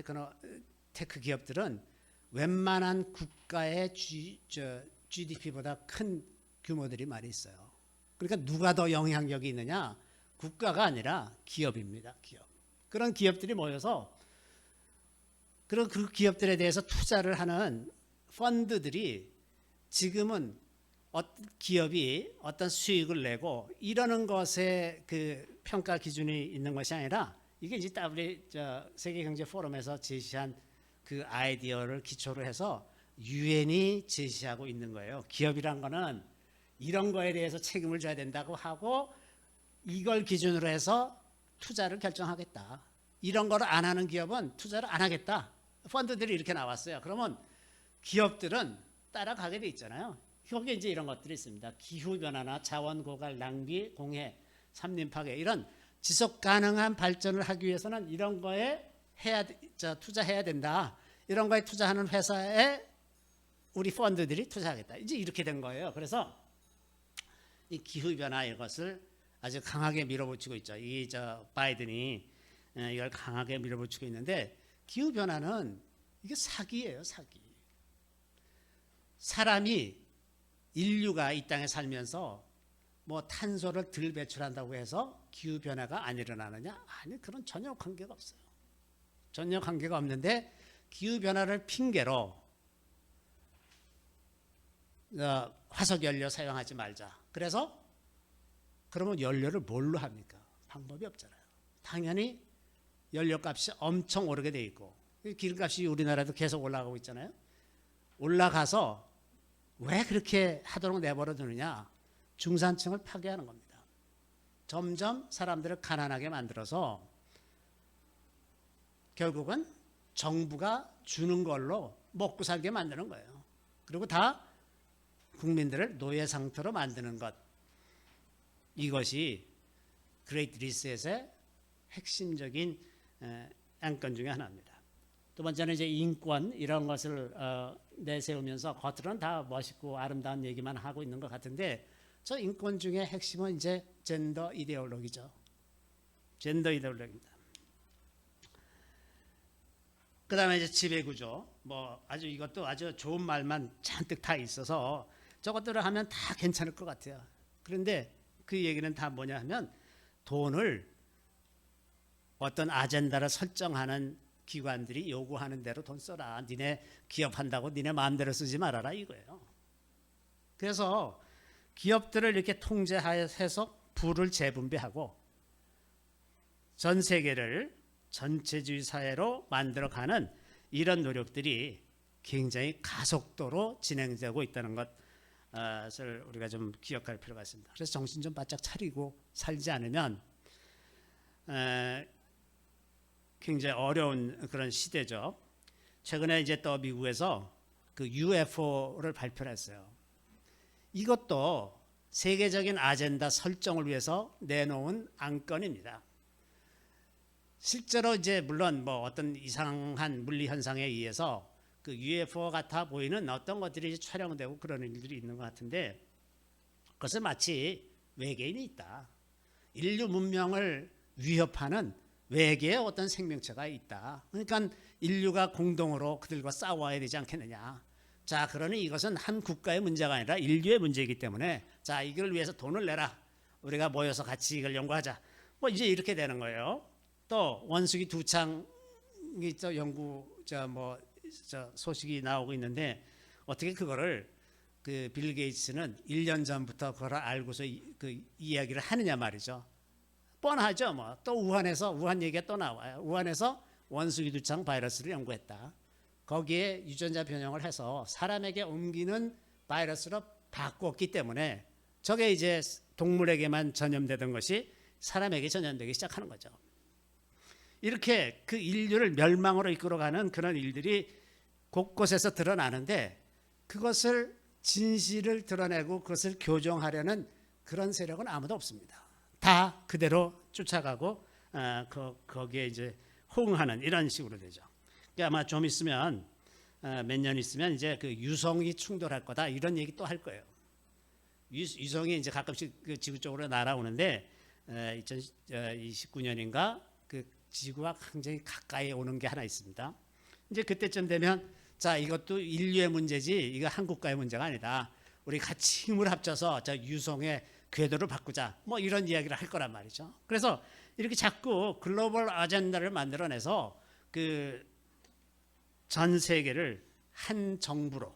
테크 기업들은 웬만한 국가의 GDP보다 큰 규모들이 많이 있어요. 그러니까 누가 더 영향력이 있느냐? 국가가 아니라 기업입니다. 기업. 그런 기업들이 모여서 그런 그 기업들에 대해서 투자를 하는 펀드들이 지금은 기업이 어떤 수익을 내고 이러는 것에 그 평가 기준이 있는 것이 아니라 이게 이제 우리 세계 경제 포럼에서 제시한 그 아이디어를 기초로 해서 유엔이 제시하고 있는 거예요. 기업이란 거는 이런 거에 대해서 책임을 져야 된다고 하고 이걸 기준으로 해서 투자를 결정하겠다. 이런 거를 안 하는 기업은 투자를 안 하겠다. 펀드들이 이렇게 나왔어요. 그러면 기업들은 따라가게 돼 있잖아요. 거기에 이제 이런 것들이 있습니다. 기후변화나 자원 고갈, 낭비, 공해, 산림 파괴 이런 지속 가능한 발전을 하기 위해서는 이런 거에 투자해야 된다. 이런 거에 투자하는 회사에 우리 펀드들이 투자하겠다. 이제 이렇게 된 거예요. 그래서 이 기후변화 이것을 아주 강하게 밀어붙이고 있죠. 바이든이 이걸 강하게 밀어붙이고 있는데 기후변화는 이게 사기예요. 사기. 인류가 이 땅에 살면서 뭐 탄소를 덜 배출한다고 해서 기후변화가 안 일어나느냐? 아니, 그런 전혀 관계가 없어요. 전혀 관계가 없는데 기후변화를 핑계로 화석연료 사용하지 말자. 그래서 그러면 연료를 뭘로 합니까? 방법이 없잖아요. 당연히 연료값이 엄청 오르게 돼 있고 기름값이 우리나라도 계속 올라가고 있잖아요. 올라가서 왜 그렇게 하도록 내버려 두느냐? 중산층을 파괴하는 겁니다. 점점 사람들을 가난하게 만들어서 결국은 정부가 주는 걸로 먹고 살게 만드는 거예요. 그리고 다 국민들을 노예 상태로 만드는 것. 이것이 그레이트 리셋의 핵심적인 안건 중에 하나입니다. 두 번째는 이제 인권 이런 것을 내세우면서 겉으로는 다 멋있고 아름다운 얘기만 하고 있는 것 같은데 저 인권 중에 핵심은 이제 젠더 이데올로기죠. 젠더 이데올로기입니다. 그다음에 이제 지배구조. 뭐 아주 이것도 아주 좋은 말만 잔뜩 다 있어서 저것들을 하면 다 괜찮을 것 같아요. 그런데 그 얘기는 다 뭐냐 하면 돈을 어떤 아젠다를 설정하는 기관들이 요구하는 대로 돈 써라. 니네 기업한다고 니네 마음대로 쓰지 말아라 이거예요. 그래서 기업들을 이렇게 통제해서 부를 재분배하고 전 세계를 전체주의 사회로 만들어가는 이런 노력들이 굉장히 가속도로 진행되고 있다는 것을 우리가 좀 기억할 필요가 있습니다. 그래서 정신 좀 바짝 차리고 살지 않으면 굉장히 어려운 그런 시대죠. 최근에 이제 또 미국에서 그 UFO를 발표했어요. 이것도 세계적인 아젠다 설정을 위해서 내놓은 안건입니다. 실제로 이제 물론 뭐 어떤 이상한 물리 현상에 의해서 그 UFO 같아 보이는 어떤 것들이 촬영되고 그런 일들이 있는 것 같은데 그것은 마치 외계인이 있다. 인류 문명을 위협하는 외계의 어떤 생명체가 있다. 그러니까 인류가 공동으로 그들과 싸워야 되지 않겠느냐. 자, 그러니 이것은 한 국가의 문제가 아니라 인류의 문제이기 때문에 자, 이걸 위해서 돈을 내라. 우리가 모여서 같이 이걸 연구하자. 뭐 이제 이렇게 되는 거예요. 또 원숭이 두창이 소식이 나오고 있는데 어떻게 그거를 그 빌 게이츠는 1년 전부터 그걸 알고서 그 이야기를 하느냐 말이죠. 뻔하죠. 뭐 또 우한 얘기가 또 나와요. 우한에서 원숭이 두창 바이러스를 연구했다. 거기에 유전자 변형을 해서 사람에게 옮기는 바이러스로 바꿨기 때문에 저게 이제 동물에게만 전염되던 것이 사람에게 전염되기 시작하는 거죠. 이렇게 그 인류를 멸망으로 이끌어가는 그런 일들이 곳곳에서 드러나는데 그것을 진실을 드러내고 그것을 교정하려는 그런 세력은 아무도 없습니다. 다 그대로 쫓아가고 거기에 이제 호응하는 이런 식으로 되죠. 그러니까 아마 좀 있으면 몇 년 있으면 이제 그 유성이 충돌할 거다 이런 얘기 또 할 거예요. 유성이 이제 가끔씩 그 지구 쪽으로 날아오는데 2029년인가 그 지구와 굉장히 가까이 오는 게 하나 있습니다. 이제 그때쯤 되면 자 이것도 인류의 문제지 이거 한국가의 문제가 아니다. 우리 같이 힘을 합쳐서 저 유성의 궤도를 바꾸자. 뭐 이런 이야기를 할 거란 말이죠. 그래서 이렇게 자꾸 글로벌 아젠다를 만들어내서 그 전 세계를 한 정부로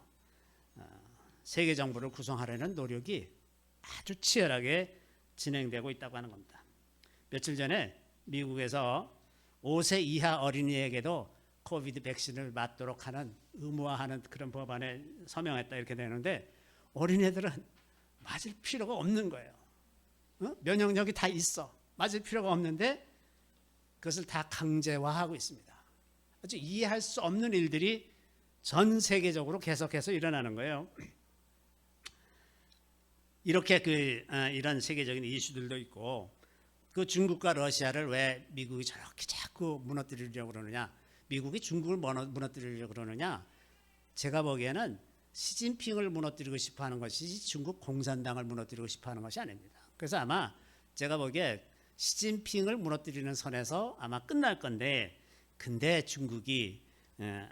세계 정부를 구성하려는 노력이 아주 치열하게 진행되고 있다고 하는 겁니다. 며칠 전에 미국에서 5세 이하 어린이에게도 코비드 백신을 맞도록 하는 의무화하는 그런 법안에 서명했다 이렇게 되는데 어린애들은 맞을 필요가 없는 거예요. 면역력이 다 있어. 맞을 필요가 없는데 그것을 다 강제화하고 있습니다. 아주 이해할 수 없는 일들이 전 세계적으로 계속해서 일어나는 거예요. 이렇게 이런 세계적인 이슈들도 있고 그 중국과 러시아를 왜 미국이 저렇게 자꾸 무너뜨리려고 그러느냐, 미국이 중국을 무너뜨리려고 그러느냐, 제가 보기에는 시진핑을 무너뜨리고 싶어하는 것이지 중국 공산당을 무너뜨리고 싶어하는 것이 아닙니다. 그래서 아마 제가 보기에 시진핑을 무너뜨리는 선에서 아마 끝날 건데, 근데 중국이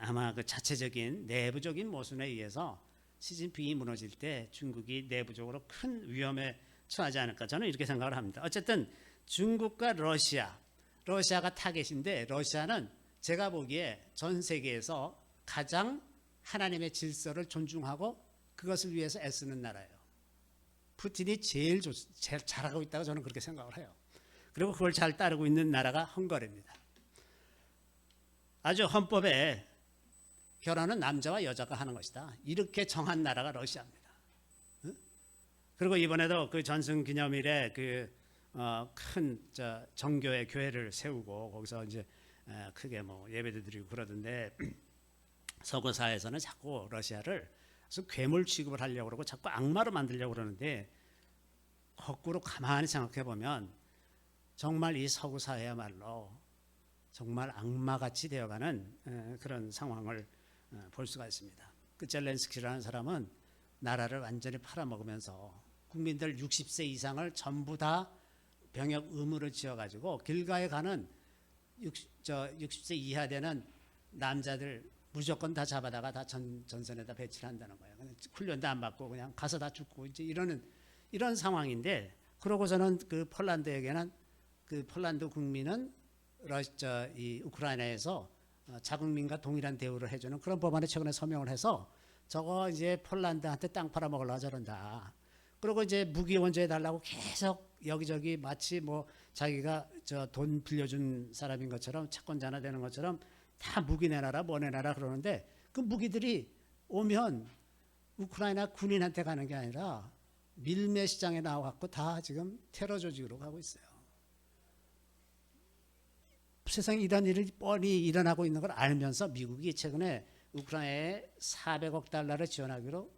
아마 그 자체적인 내부적인 모순에 의해서 시진핑이 무너질 때 중국이 내부적으로 큰 위험에 처하지 않을까 저는 이렇게 생각을 합니다. 어쨌든 중국과 러시아가 타겟인데 러시아는 제가 보기에 전 세계에서 가장 하나님의 질서를 존중하고 그것을 위해서 애쓰는 나라예요. 푸틴이 제일 잘하고 있다고 저는 그렇게 생각을 해요. 그리고 그걸 잘 따르고 있는 나라가 헝가리입니다. 아주 헌법에 결혼은 남자와 여자가 하는 것이다. 이렇게 정한 나라가 러시아입니다. 그리고 이번에도 그 전승기념일에 큰 정교회 교회를 세우고 거기서 이제 크게 뭐 예배도 드리고 그러던데 서구 사회에서는 자꾸 러시아를 괴물 취급을 하려고 그러고 자꾸 악마로 만들려고 그러는데 거꾸로 가만히 생각해 보면 정말 이 서구 사회야말로 정말 악마같이 되어가는 그런 상황을 볼 수가 있습니다. 그 젤렌스키라는 사람은 나라를 완전히 팔아먹으면서 국민들 60세 이상을 전부 다 병역 의무를 지어가지고 길가에 가는 60세 이하 되는 남자들 무조건 다 잡아다가 다 전선에다 배치를 한다는 거예요. 훈련도 안 받고 그냥 가서 다 죽고 이제 이런 상황인데, 그러고서는 그 폴란드에게는 그 폴란드 국민은 이 우크라이나에서 자국민과 동일한 대우를 해주는 그런 법안에 최근에 서명을 해서 저거 이제 폴란드한테 땅 팔아먹으려고 저런다. 그리고 이제 무기 원조해 달라고 계속 여기저기 마치 뭐 자기가 돈 빌려준 사람인 것처럼 채권자나 되는 것처럼 다 무기 내놔라 뭐 내놔라 그러는데 그 무기들이 오면 우크라이나 군인한테 가는 게 아니라 밀매 시장에 나와갖고 다 지금 테러 조직으로 가고 있어요. 세상에 이런 일이 뻔히 일어나고 있는 걸 알면서 미국이 최근에 우크라이나에 400억 달러를 지원하기로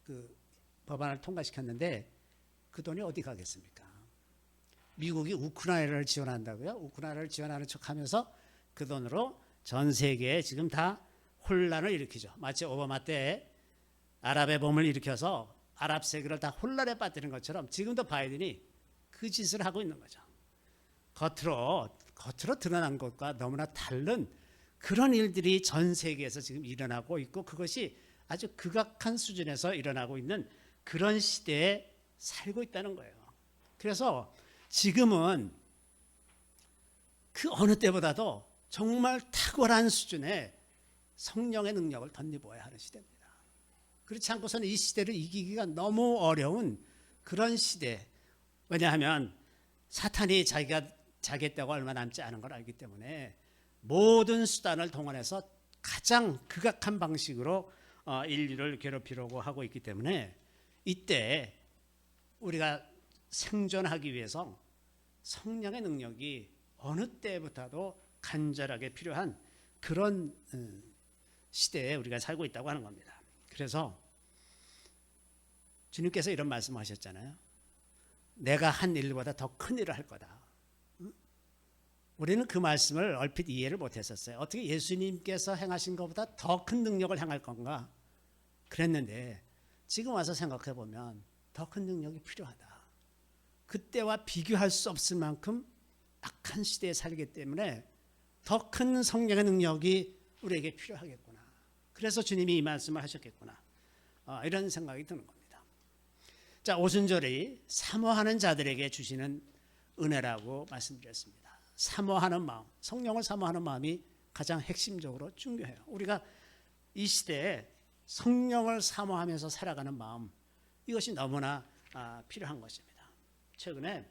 그 법안을 통과시켰는데 그 돈이 어디 가겠습니까? 미국이 우크라이나를 지원한다고요? 우크라이나를 지원하는 척하면서 그 돈으로 전 세계에 지금 다 혼란을 일으키죠. 마치 오바마 때 아랍의 봄을 일으켜서 아랍 세계를 다 혼란에 빠뜨린 것처럼 지금도 바이든이 그 짓을 하고 있는 거죠. 겉으로 드러난 것과 너무나 다른 그런 일들이 전 세계에서 지금 일어나고 있고 그것이 아주 극악한 수준에서 일어나고 있는 그런 시대에 살고 있다는 거예요. 그래서 지금은 그 어느 때보다도 정말 탁월한 수준의 성령의 능력을 덧입어야 하는 시대입니다. 그렇지 않고서는 이 시대를 이기기가 너무 어려운 그런 시대. 왜냐하면 사탄이 자기의 때가 얼마 남지 않은 걸 알기 때문에 모든 수단을 동원해서 가장 극악한 방식으로 인류를 괴롭히려고 하고 있기 때문에 이때 우리가 생존하기 위해서 성령의 능력이 어느 때보다도 간절하게 필요한 그런 시대에 우리가 살고 있다고 하는 겁니다. 그래서 주님께서 이런 말씀하셨잖아요. 내가 한 일보다 더 큰 일을 할 거다. 우리는 그 말씀을 얼핏 이해를 못했었어요. 어떻게 예수님께서 행하신 것보다 더 큰 능력을 행할 건가 그랬는데 지금 와서 생각해 보면 더 큰 능력이 필요하다. 그때와 비교할 수 없을 만큼 악한 시대에 살기 때문에 더 큰 성령의 능력이 우리에게 필요하겠구나. 그래서 주님이 이 말씀을 하셨겠구나. 이런 생각이 드는 겁니다. 자, 오순절이 사모하는 자들에게 주시는 은혜라고 말씀드렸습니다. 사모하는 마음, 성령을 사모하는 마음이 가장 핵심적으로 중요해요. 우리가 이 시대에 성령을 사모하면서 살아가는 마음, 이것이 너무나 필요한 것입니다. 최근에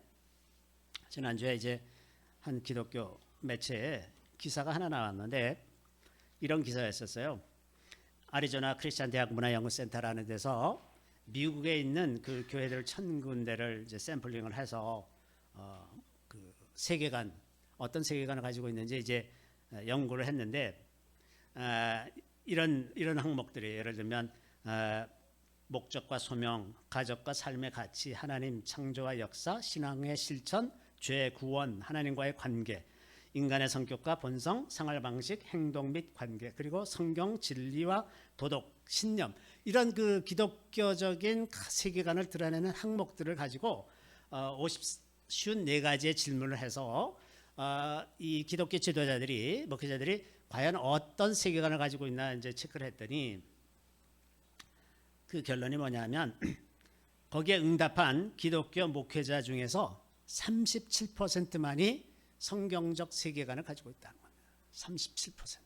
지난주에 이제 한 기독교 매체에 기사가 하나 나왔는데 이런 기사였었어요. 아리조나 크리스찬 대학 문화연구센터라는 데서 미국에 있는 그 교회들 1000군데를 이제 샘플링을 해서 그 세계관, 어떤 세계관을 가지고 있는지 이제 연구를 했는데 이런 항목들이 예를 들면 목적과 소명, 가족과 삶의 가치, 하나님 창조와 역사, 신앙의 실천, 죄 구원, 하나님과의 관계, 인간의 성격과 본성, 생활 방식, 행동 및 관계, 그리고 성경 진리와 도덕, 신념, 이런 그 기독교적인 세계관을 드러내는 항목들을 가지고 54가지의 질문을 해서 이 기독교 지도자들이, 목회자들이 과연 어떤 세계관을 가지고 있나 이제 체크를 했더니 그 결론이 뭐냐면 거기에 응답한 기독교 목회자 중에서 37%만이 성경적 세계관을 가지고 있다는 겁니다. 37%.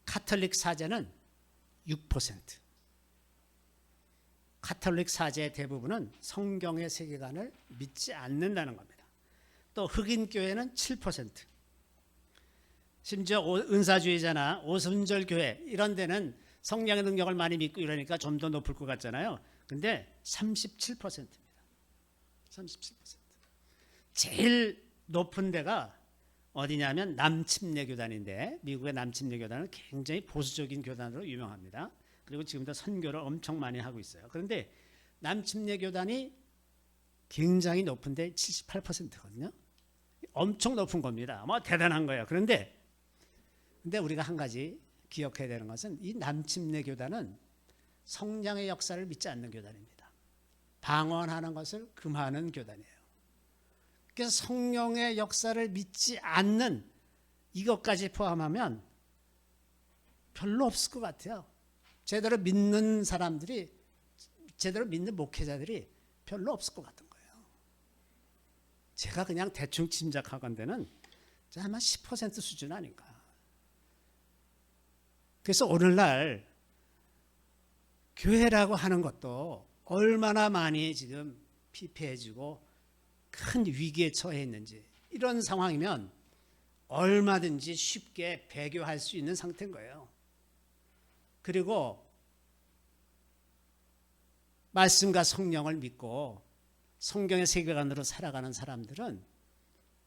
카톨릭 사제는 6%. 카톨릭 사제의 대부분은 성경의 세계관을 믿지 않는다는 겁니다. 또 흑인 교회는 7%. 심지어 은사주의자나 오순절 교회 이런 데는 성령의 능력을 많이 믿고 이러니까 좀 더 높을 것 같잖아요. 근데 37%입니다. 37%. 제일 높은 데가 어디냐면 남침례 교단인데 미국의 남침례 교단은 굉장히 보수적인 교단으로 유명합니다. 그리고 지금도 선교를 엄청 많이 하고 있어요. 그런데 남침례 교단이 굉장히 높은데 78%거든요. 엄청 높은 겁니다. 뭐 대단한 거예요. 그런데 우리가 한 가지 기억해야 되는 것은 이 남침례 교단은 성령의 역사를 믿지 않는 교단입니다. 방언하는 것을 금하는 교단이에요. 그래서 성령의 역사를 믿지 않는 이것까지 포함하면 별로 없을 것 같아요. 제대로 믿는 사람들이, 제대로 믿는 목회자들이 별로 없을 것 같은 거예요. 제가 그냥 대충 짐작하건대는 아마 10% 수준 아닌가. 그래서 오늘날 교회라고 하는 것도 얼마나 많이 지금 피폐해지고 큰 위기에 처해 있는지, 이런 상황이면 얼마든지 쉽게 배교할 수 있는 상태인 거예요. 그리고 말씀과 성령을 믿고 성경의 세계관으로 살아가는 사람들은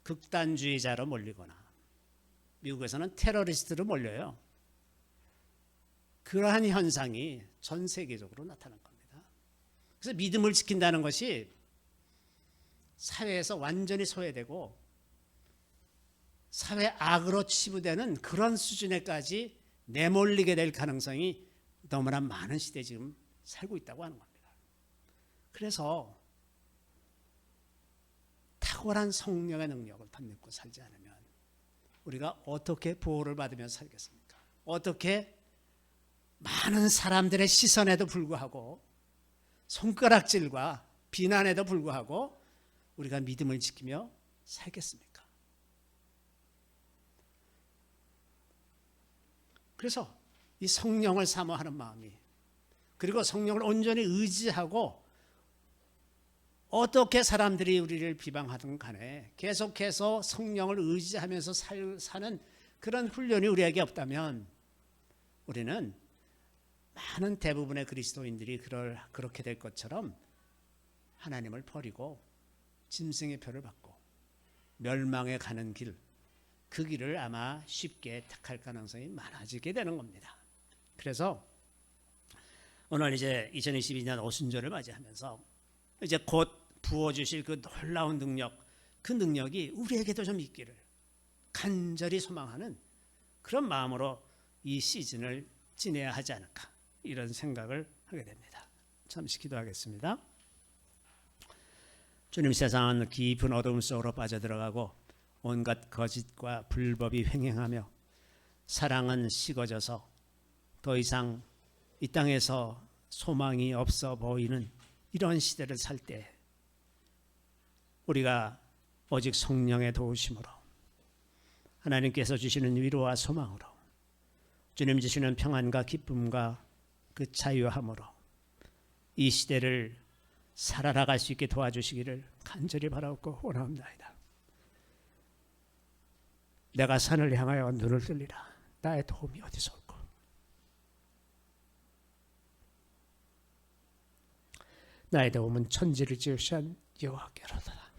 극단주의자로 몰리거나 미국에서는 테러리스트로 몰려요. 그러한 현상이 전 세계적으로 나타난 겁니다. 그래서 믿음을 지킨다는 것이 사회에서 완전히 소외되고 사회 악으로 치부되는 그런 수준에까지 내몰리게 될 가능성이 너무나 많은 시대에 지금 살고 있다고 하는 겁니다. 그래서 탁월한 성령의 능력을 덧입고 살지 않으면 우리가 어떻게 보호를 받으면서 살겠습니까? 어떻게 많은 사람들의 시선에도 불구하고 손가락질과 비난에도 불구하고 우리가 믿음을 지키며 살겠습니까? 그래서 이 성령을 사모하는 마음이, 그리고 성령을 온전히 의지하고 어떻게 사람들이 우리를 비방하든 간에 계속해서 성령을 의지하면서 사는 그런 훈련이 우리에게 없다면 우리는 많은 대부분의 그리스도인들이 그렇게 될 것처럼 하나님을 버리고 짐승의 표를 받고 멸망에 가는 길, 그 길을 아마 쉽게 택할 가능성이 많아지게 되는 겁니다. 그래서 오늘 이제 2022년 오순절을 맞이하면서 이제 곧 부어주실 그 놀라운 능력, 그 능력이 우리에게도 좀 있기를 간절히 소망하는 그런 마음으로 이 시즌을 지내야 하지 않을까, 이런 생각을 하게 됩니다. 잠시 기도하겠습니다. 주님, 세상은 깊은 어둠 속으로 빠져들어가고 온갖 거짓과 불법이 횡행하며 사랑은 식어져서 더 이상 이 땅에서 소망이 없어 보이는 이런 시대를 살 때 우리가 오직 성령의 도우심으로 하나님께서 주시는 위로와 소망으로 주님 주시는 평안과 기쁨과 그 자유함으로 이 시대를 살아나갈 수 있게 도와주시기를 간절히 바라옵고 원합니다. 내가 산을 향하여 눈을 들리라. 나의 도움이 어디서 올꼬? 나의 도움은 천지를 지으신 여호와께로다.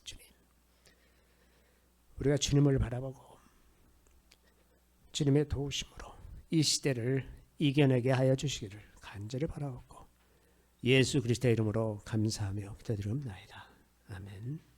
주님, 우리가 주님을 바라보고 주님의 도우심으로 이 시대를 이겨내게 하여 주시기를 간절히 바라옵고 예수 그리스도의 이름으로 감사하며 기도드리옵나이다. 아멘.